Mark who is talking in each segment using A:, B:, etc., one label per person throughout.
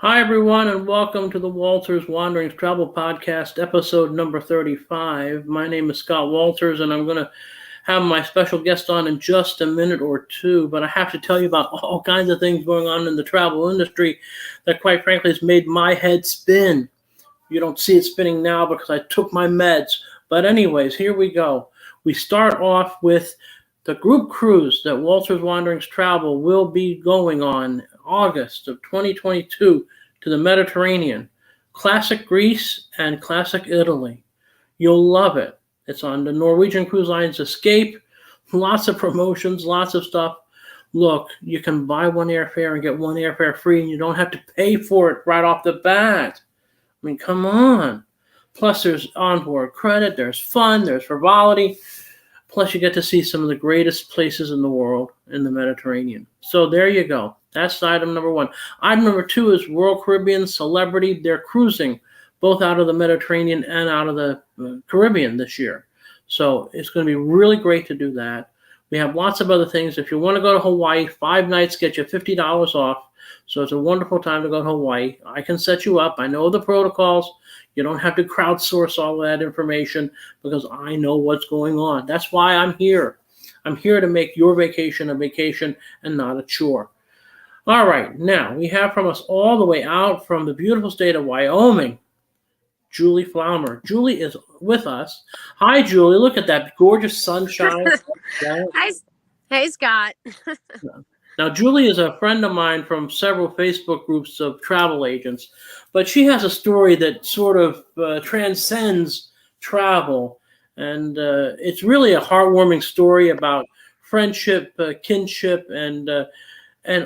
A: Hi, everyone, and welcome to the Walters Wanderings Travel Podcast, episode number 35. My name is Scott Walters, and I'm going to have my special guest on in just a minute or two. But I have to tell you about all kinds of things going on in the travel industry that, quite frankly, has made my head spin. You don't see it spinning now because I took my meds. But, anyways, here we go. We start off with the group cruise that Walters Wanderings Travel will be going on August of 2022 to the Mediterranean. Classic Greece and classic Italy. You'll love it. It's on the Norwegian Cruise Line's Escape. Lots of promotions, lots of stuff. Look, you can buy one airfare and get one airfare free, and you don't have to pay for it right off the bat. I mean, come on. Plus, there's onboard credit, there's fun, there's frivolity. Plus, you get to see some of the greatest places in the world in the Mediterranean. So there you go. That's item number one. Item number two is Royal Caribbean Celebrity. They're cruising both out of the Mediterranean and out of the Caribbean this year. So it's going to be really great to do that. We have lots of other things. If you want to go to Hawaii, 5 nights get you $50 off. So it's a wonderful time to go to Hawaii. I can set you up. I know the protocols. You don't have to crowdsource all that information because I know what's going on. That's why I'm here. I'm here to make your vacation a vacation and not a chore. All right, now we have from us all the way out from the beautiful state of Wyoming, Julie Pflaumer. Julie is with us. Hi, Julie. Look at that gorgeous sunshine.
B: Hi, hey Scott.
A: Now, Julie is a friend of mine from several Facebook groups of travel agents, but she has a story that sort of transcends travel. And it's really a heartwarming story about friendship, kinship, and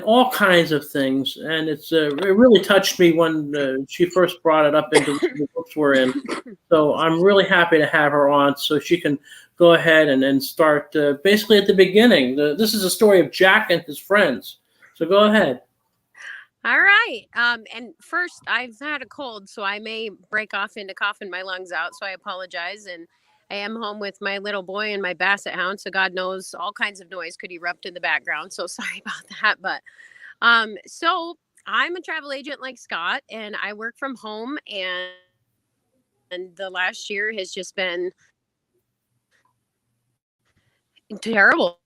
A: all kinds of things. And it really touched me when she first brought it up into the books we're in. So I'm really happy to have her on so she can go ahead and start basically at the beginning. This is a story of Jack and his friends. So go ahead.
B: All right. And first, I've had a cold, so I may break off into coughing my lungs out. So I apologize. And I am home with my little boy and my basset hound. So God knows all kinds of noise could erupt in the background. So sorry about that. But so I'm a travel agent like Scott, and I work from home. And the last year has just been terrible.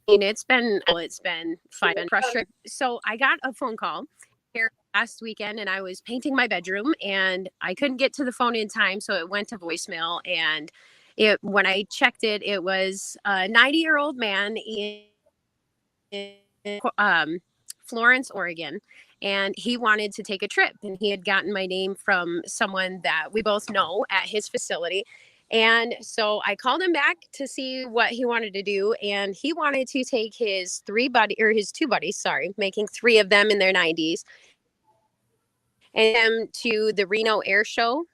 B: It's been frustrating. So I got a phone call here last weekend, and I was painting my bedroom, and I couldn't get to the phone in time, so it went to voicemail. And when I checked it, it was a 90-year-old man in Florence, Oregon, and he wanted to take a trip, and he had gotten my name from someone that we both know at his facility. And so I called him back to see what he wanted to do, and he wanted to take his his two buddies, sorry, making three of them in their 90s, and them to the Reno Air Show,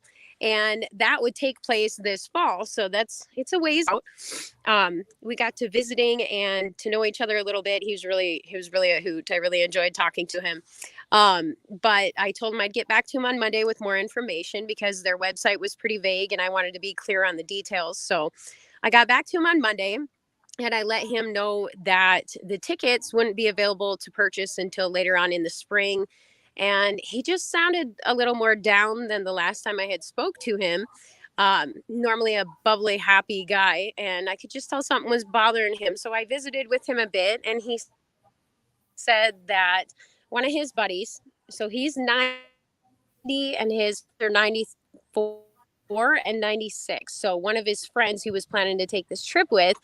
B: and that would take place this fall. So it's a ways out. We got to visiting and to know each other a little bit. He was really a hoot. I really enjoyed talking to him. But I told him I'd get back to him on Monday with more information because their website was pretty vague and I wanted to be clear on the details. So I got back to him on Monday, and I let him know that the tickets wouldn't be available to purchase until later on in the spring. And he just sounded a little more down than the last time I had spoke to him. Normally a bubbly, happy guy, and I could just tell something was bothering him. So I visited with him a bit, and he said that one of his buddies, so he's 90 and they're 94 and 96. So one of his friends he was planning to take this trip with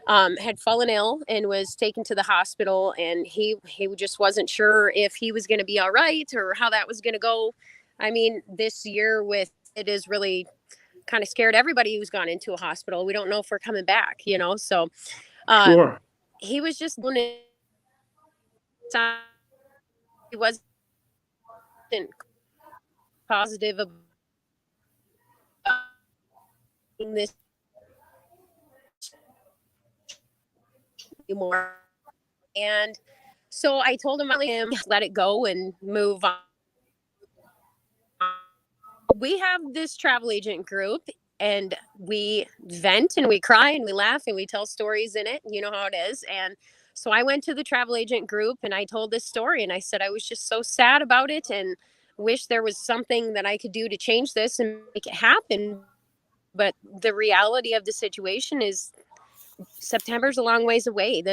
B: had fallen ill and was taken to the hospital, and he just wasn't sure if he was going to be all right or how that was going to go. I mean, this year with it is really kind of scared everybody who's gone into a hospital. We don't know if we're coming back, So
A: Sure.
B: he was just he wasn't positive about this anymore. And so I told him, let it go and move on. We have this travel agent group, and we vent and we cry and we laugh and we tell stories in it. You know how it is. And So I went to the travel agent group and I told this story, and I said I was just so sad about it and wish there was something that I could do to change this and make it happen. But the reality of the situation is September's a long ways away.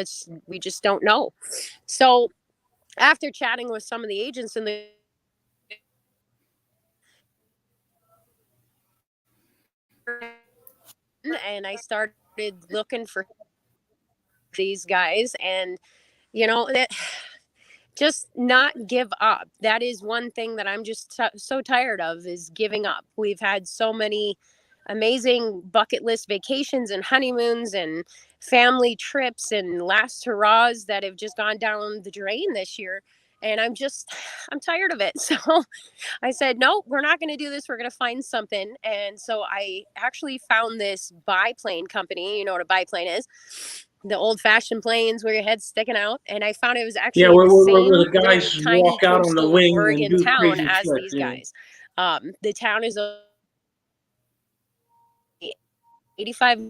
B: We just don't know. So after chatting with some of the agents in the and I started looking for these guys, and that just not give up. That is one thing that I'm just so tired of, is giving up. We've had so many amazing bucket list vacations and honeymoons and family trips and last hurrahs that have just gone down the drain this year. And I'm tired of it. So I said, no, we're not going to do this. We're going to find something. And so I actually found this biplane company. You know what a biplane is? The old fashioned planes where your head's sticking out. And I found it was actually
A: Yeah,
B: in
A: where,
B: the
A: where,
B: same
A: where the
B: little
A: guys
B: tiny
A: walk out on the
B: coastal
A: wing and
B: Oregon
A: do
B: town
A: crazy
B: as
A: tricks.
B: these
A: Yeah.
B: guys. The town is 85.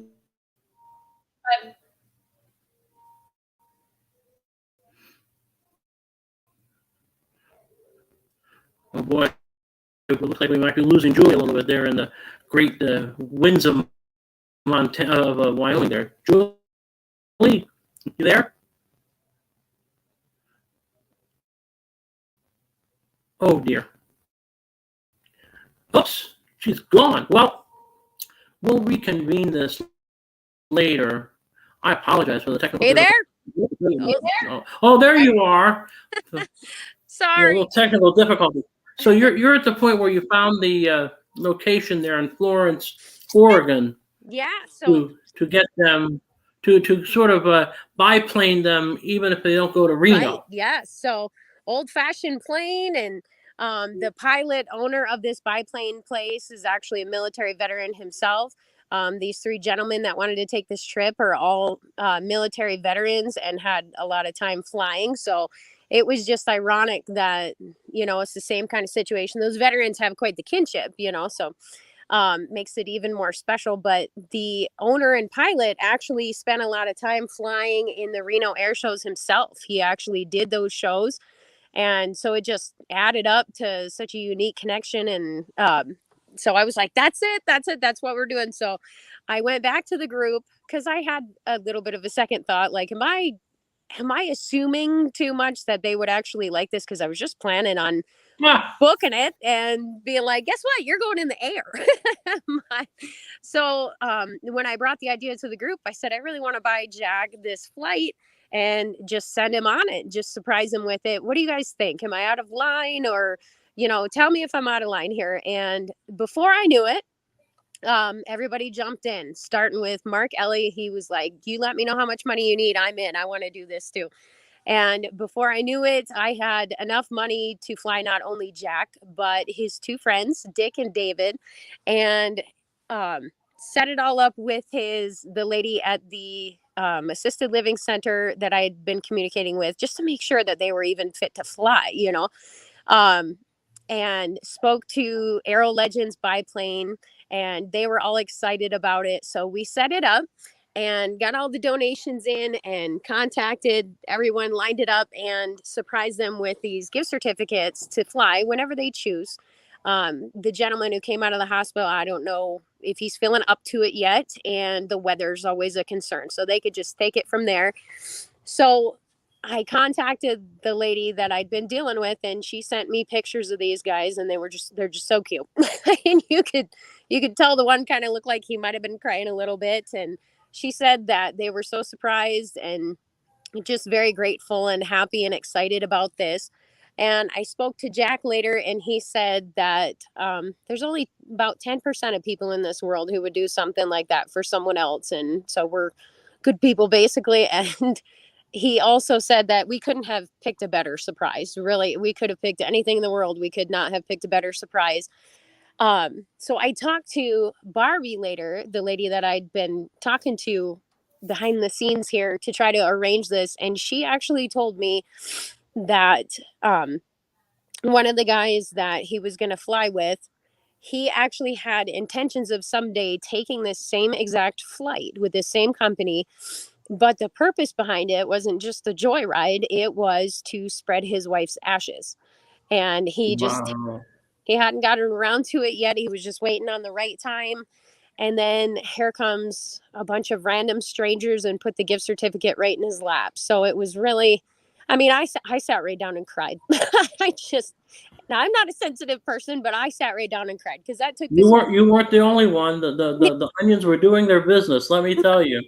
A: Oh boy, it looks like we might be losing Julie a little bit there in the great winds of Montana, of Wyoming there. Julie, you there? Oh dear. Oops, she's gone. Well, we'll reconvene this later. I apologize for the technical.
B: Hey there.
A: Oh, there you are.
B: Sorry.
A: A little technical difficulty. So you're at the point where you found the location there in Florence, Oregon.
B: Yeah. So
A: to get them to sort of biplane them, even if they don't go to Reno.
B: Right. Yeah. So old fashioned plane, and the pilot owner of this biplane place is actually a military veteran himself. These three gentlemen that wanted to take this trip are all military veterans and had a lot of time flying. So it was just ironic that, it's the same kind of situation. Those veterans have quite the kinship, so makes it even more special. But the owner and pilot actually spent a lot of time flying in the Reno air shows himself. He actually did those shows. And so it just added up to such a unique connection. And so I was like, that's it. That's what we're doing. So I went back to the group because I had a little bit of a second thought, like, am I assuming too much that they would actually like this? Because I was just planning on booking it and being like, guess what? You're going in the air. So when I brought the idea to the group, I said, I really want to buy Jack this flight and just send him on it, just surprise him with it. What do you guys think? Am I out of line? Or, tell me if I'm out of line here. And before I knew it, everybody jumped in, starting with Mark Ellie. He was like, you let me know how much money you need. I'm in. I want to do this too. And before I knew it, I had enough money to fly not only Jack, but his two friends, Dick and David, and set it all up with the lady at the assisted living center that I had been communicating with, just to make sure that they were even fit to fly, and spoke to Aero Legends biplane, and they were all excited about it. So we set it up and got all the donations in and contacted everyone, lined it up, and surprised them with these gift certificates to fly whenever they choose. The gentleman who came out of the hospital, I don't know if he's feeling up to it yet, and the weather's always a concern, so they could just take it from there. So I contacted the lady that I'd been dealing with, and she sent me pictures of these guys, and they're just so cute. And you could tell the one kind of looked like he might have been crying a little bit. And she said that they were so surprised and just very grateful and happy and excited about this. And I spoke to Jack later, and he said that there's only about 10% of people in this world who would do something like that for someone else. And so we're good people, basically. And he also said that we couldn't have picked a better surprise. Really, we could have picked anything in the world. We could not have picked a better surprise. So I talked to Barbie later, the lady that I'd been talking to behind the scenes here to try to arrange this. And she actually told me that one of the guys that he was going to fly with, he actually had intentions of someday taking this same exact flight with this same company But the purpose behind it wasn't just the joyride, it was to spread his wife's ashes. And
A: Wow.
B: he hadn't gotten around to it yet. He was just waiting on the right time. And then here comes a bunch of random strangers and put the gift certificate right in his lap. So it was really, I mean, I sat right down and cried. Now I'm not a sensitive person, but I sat right down and cried because that took this.
A: You weren't the only one. The onions were doing their business. Let me tell you.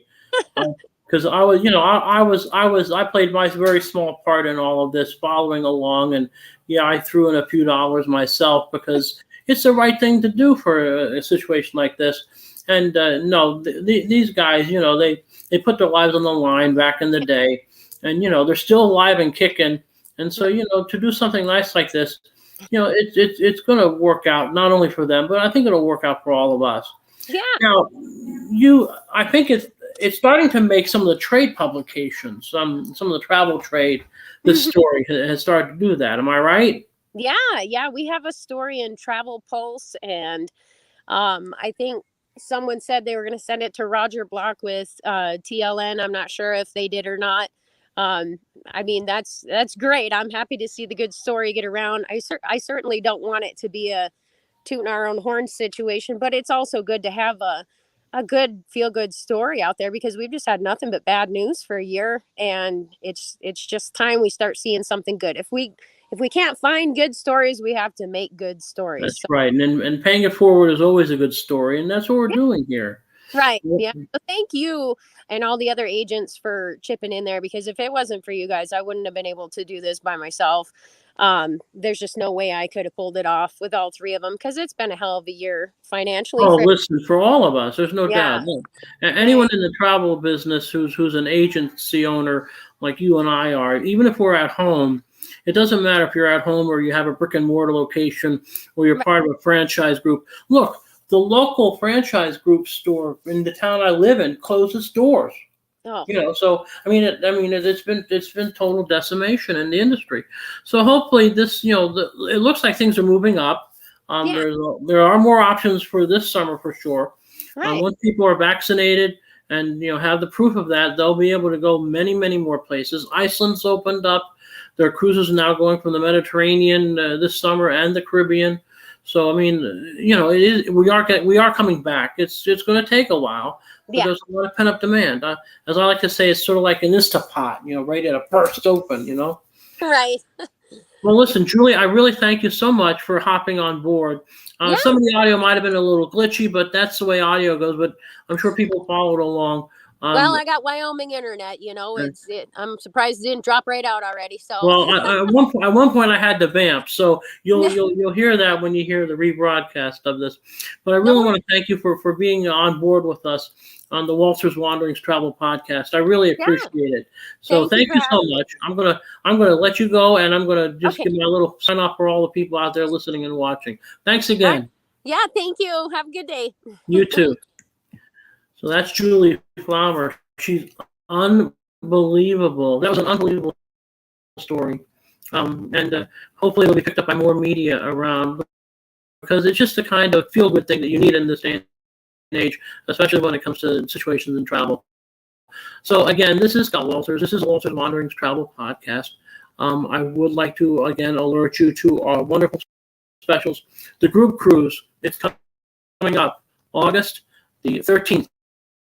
A: Because I was, I played my very small part in all of this, following along, and yeah, I threw in a few dollars myself because it's the right thing to do for a situation like this. And no, these guys, they put their lives on the line back in the day, and they're still alive and kicking. And so to do something nice like this, it's going to work out not only for them, but I think it'll work out for all of us.
B: Yeah.
A: Now, I think it's starting to make some of the trade publications, some of the travel trade. This story has started to do that. Am I right?
B: Yeah. We have a story in Travel Pulse, and I think someone said they were going to send it to Roger Block with TLN. I'm not sure if they did or not. I mean, that's great. I'm happy to see the good story get around. I certainly don't want it to be a tooting our own horn situation, but it's also good to have a good feel good story out there because we've just had nothing but bad news for a year, and it's just time we start seeing something good. If we can't find good stories, we have to make good stories.
A: That's right. And paying it forward is always a good story, and that's what we're doing here.
B: Right. Yeah. So thank you and all the other agents for chipping in there, because if it wasn't for you guys, I wouldn't have been able to do this by myself. There's just no way I could have pulled it off with all three of them, because it's been a hell of a year financially.
A: Oh, listen, for all of us, there's no
B: Yeah.
A: doubt. No. Anyone in the travel business who's an agency owner like you and I are, even if we're at home, it doesn't matter if you're at home or you have a brick and mortar location or you're part of a franchise group. Look, the local franchise group store in the town I live in closed its doors.
B: Oh.
A: So it's been total decimation in the industry. So hopefully this, it looks like things are moving up. There are more options for this summer for sure.
B: Right.
A: Once people are vaccinated and have the proof of that, they'll be able to go many, many more places. Iceland's opened up. There are cruises now going from the Mediterranean this summer and the Caribbean. So we are coming back. It's going to take a while. But there's a lot of pent up demand. As I like to say, it's sort of like an Instapot, ready to burst open.
B: Right.
A: Well, listen, Julie, I really thank you so much for hopping on board. Some of the audio might have been a little glitchy, but that's the way audio goes. But I'm sure people followed along.
B: Well, I got Wyoming internet. I'm surprised it didn't drop right out already. So.
A: Well, at one point I had to vamp, so you'll hear that when you hear the rebroadcast of this. But I really want to thank you for being on board with us on the Walters Wanderings Travel Podcast. I really appreciate it. So thank you so much. I'm gonna let you go, and I'm gonna just give my little sign off for all the people out there listening and watching. Thanks again.
B: Yeah, thank you. Have a good day.
A: You too. So that's Julie Pflaumer. She's unbelievable. That was an unbelievable story. And hopefully it'll be picked up by more media around, because it's just the kind of feel-good thing that you need in this day and age, especially when it comes to situations in travel. So again, this is Scott Walters. This is Walters Wanderings Travel Podcast. I would like to, again, alert you to our wonderful specials. The group cruise, it's coming up August the 13th.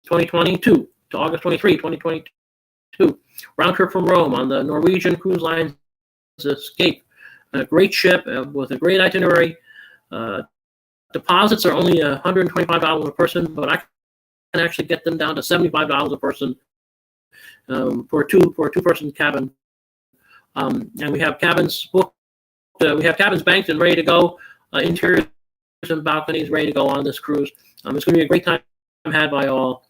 A: 2022 to August 23, 2022. Round trip from Rome on the Norwegian Cruise Line's Escape. A great ship with a great itinerary. Deposits are only $125 a person, but I can actually get them down to $75 a person for a two-person cabin. And we have cabins booked. We have cabins banked and ready to go. Interiors and balconies ready to go on this cruise. It's going to be a great time had by all.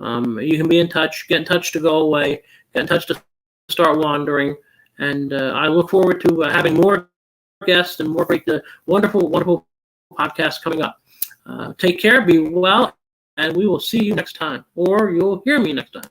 A: You can be in touch, get in touch to go away, get in touch to start wandering. And I look forward to having more guests and more great, wonderful, wonderful podcasts coming up. Take care, be well, and we will see you next time, or you'll hear me next time.